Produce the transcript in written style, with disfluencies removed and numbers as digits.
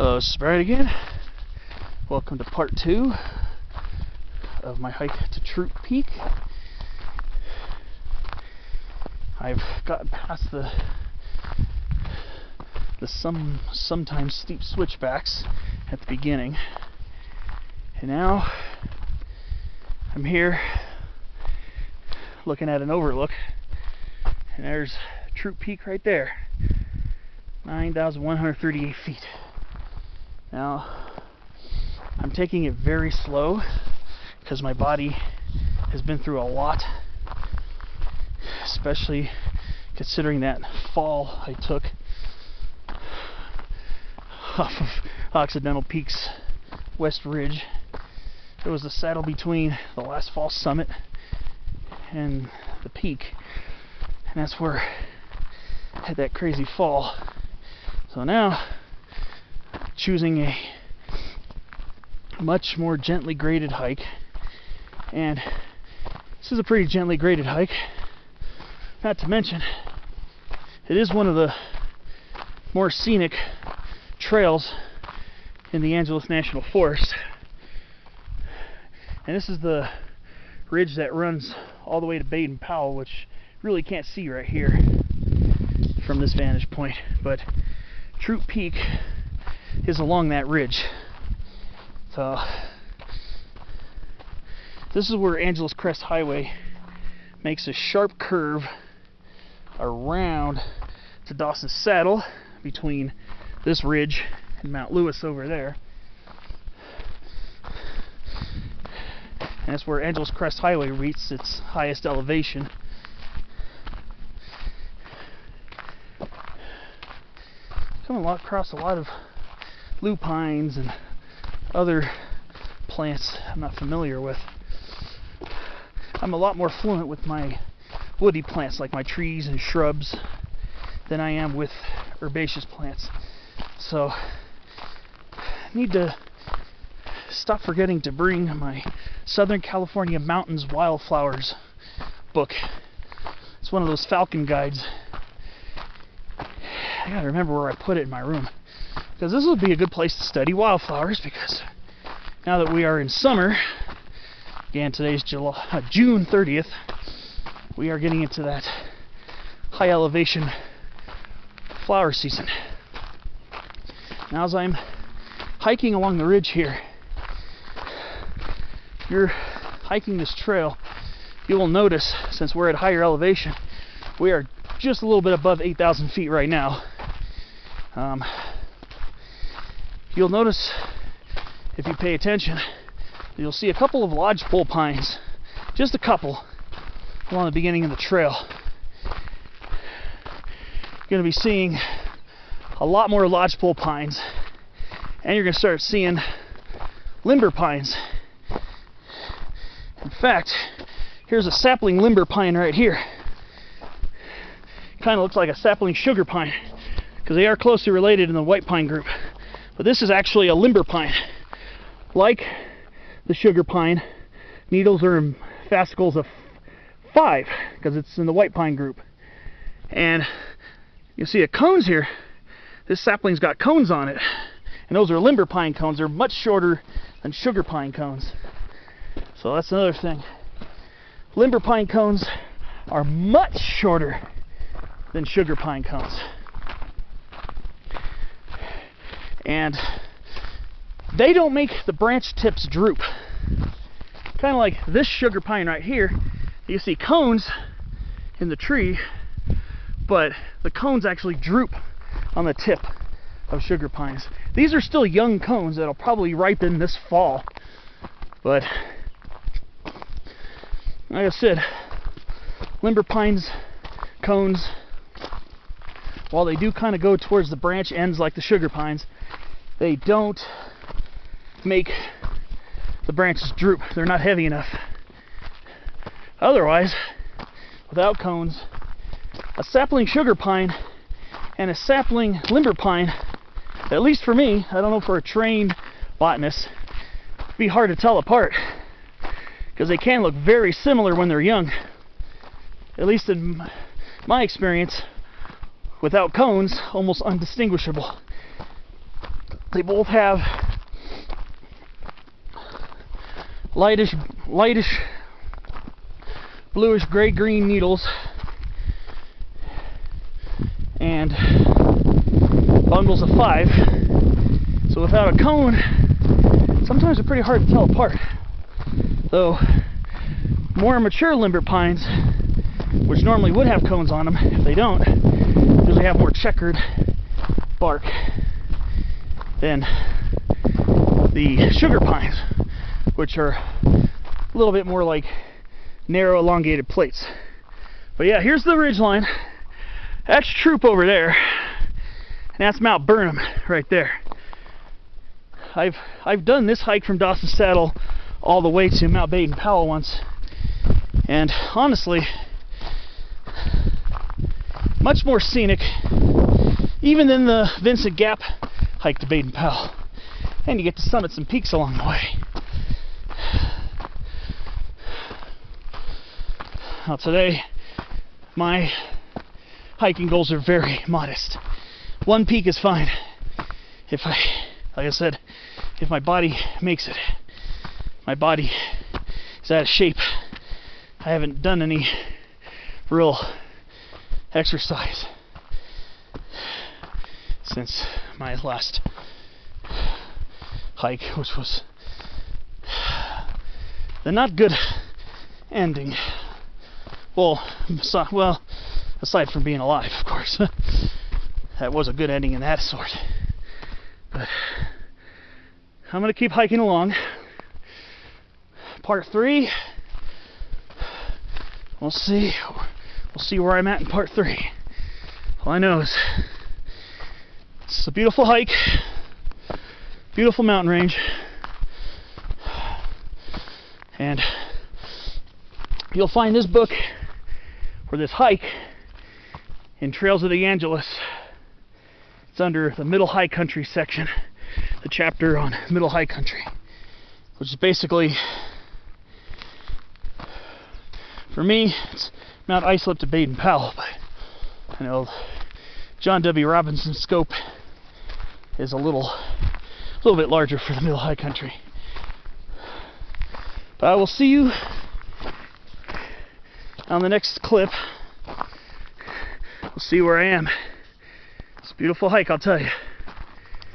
Hello, this is Brad again. Welcome to part 2 of my hike to Throop Peak. I've gotten past the sometimes steep switchbacks at the beginning, and now I'm here looking at an overlook, and there's Throop Peak right there, 9,138 feet. Now, I'm taking it very slow because my body has been through a lot, especially considering that fall I took off of Occidental Peak's West Ridge. There was a saddle between the last fall summit and the peak, and that's where I had that crazy fall. So now, choosing a much more gently graded hike, and this is a pretty gently graded hike, not to mention it is one of the more scenic trails in the Angeles National Forest, and this is the ridge that runs all the way to Powell, which you really can't see right here from this vantage point, but Throop Peak is along that ridge. So this is where Angeles Crest Highway makes a sharp curve around to Dawson Saddle between this ridge and Mount Lewis over there. And that's where Angeles Crest Highway reaches its highest elevation. Coming across a lot of lupines and other plants I'm not familiar with. I'm a lot more fluent with my woody plants like my trees and shrubs than I am with herbaceous plants. So I need to stop forgetting to bring my Southern California Mountains Wildflowers book. It's one of those Falcon guides. I gotta remember where I put it in my room, because this would be a good place to study wildflowers, because now that we are in summer, again today's June 30th, we are getting into that high elevation flower season. Now as I'm hiking along the ridge here, if you're hiking this trail, you will notice, since we're at higher elevation, we are just a little bit above 8,000 feet right now. You'll notice, if you pay attention, you'll see a couple of lodgepole pines, just a couple, along the beginning of the trail. You're going to be seeing a lot more lodgepole pines, and you're going to start seeing limber pines. In fact, here's a sapling limber pine right here. Kind of looks like a sapling sugar pine, because they are closely related in the white pine group. But this is actually a limber pine. Like the sugar pine, needles are in fascicles of 5, because it's in the white pine group. And you see cones here. This sapling's got cones on it, and those are limber pine cones. They're much shorter than sugar pine cones. So that's another thing. Limber pine cones are much shorter than sugar pine cones. And they don't make the branch tips droop. Kind of like this sugar pine right here. You see cones in the tree, but the cones actually droop on the tip of sugar pines. These are still young cones that'll probably ripen this fall. But like I said, limber pines, cones, while they do kind of go towards the branch ends like the sugar pines, they don't make the branches droop. They're not heavy enough. Otherwise, without cones, a sapling sugar pine and a sapling limber pine, at least for me, I don't know for a trained botanist, it'd be hard to tell apart, because they can look very similar when they're young. At least in my experience, without cones, almost undistinguishable. They both have lightish bluish gray-green needles and bundles of 5. So without a cone, sometimes they're pretty hard to tell apart. Though more mature limber pines, which normally would have cones on them, if they don't, usually have more checkered bark than the sugar pines, which are a little bit more like narrow elongated plates. But yeah, here's the ridge line. That's Throop over there, and that's Mount Burnham right there. I've done this hike from Dawson Saddle all the way to Mount Baden-Powell once, and honestly, much more scenic even than the Vincent Gap hike to Baden-Powell, and you get to summit some peaks along the way. Now today, my hiking goals are very modest. 1 peak is fine. Like I said, if my body makes it. My body is out of shape. I haven't done any real exercise since my last hike, which was the not good ending. Well, aside from being alive, of course. That was a good ending in that sort. But I'm going to keep hiking along. Part 3, we'll see where I'm at in part 3. All I know is it's a beautiful hike, beautiful mountain range, and you'll find this book for this hike in Trails of the Angeles. It's under the Middle High Country section, the chapter on Middle High Country, which is basically, for me, it's Mount Islip to Baden-Powell, but I know John W. Robinson's scope is a little bit larger for the Middle High Country. But I will see you on the next clip. We'll see where I am. It's a beautiful hike, I'll tell you.